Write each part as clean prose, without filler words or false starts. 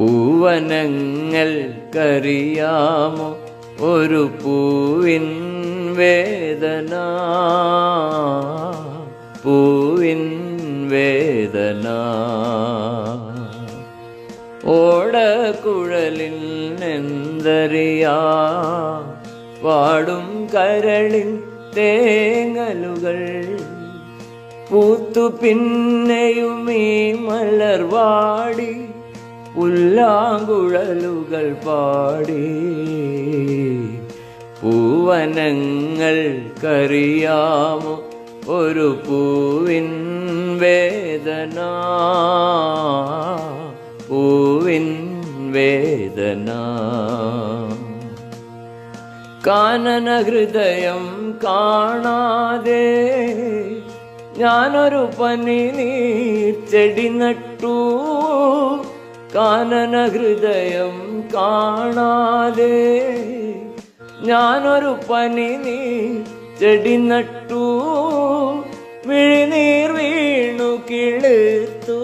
പൂവനങ്ങൾക്കറിയാമോ ഒരു പൂവിൻ വേദന, പൂവിൻ വേദന. ഓടക്കുഴലിൽ എന്തറിയാ പാടും കരളിൻ തേങ്ങലുകൾ, പൂത്തു പിന്നെയും ഈ മലർവാടി പുല്ലാങ്കുഴലുകൾ പാടി. പൂവനങ്ങൾക്കറിയാമോ ഒരു പൂവിൻ വേദന, പൂവിൻ വേദന. കാനന ഹൃദയം കാണാതെ ഞാനൊരു പനിനീർച്ചെടി നട്ടു, കാനന ഹൃദയം കാണാതെ ഞാനൊരു പനിനീർച്ചെടി നട്ടു. മിഴിനീർ വീണു കിളിർത്തു,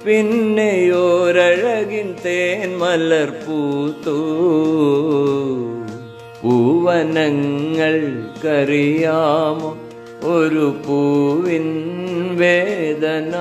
പിന്നെയോരഴകിൻ തേൻ മലർ പൂത്തു. പൂവനങ്ങൾക്കറിയാമോ ഒരു പൂവിൻ വേദന.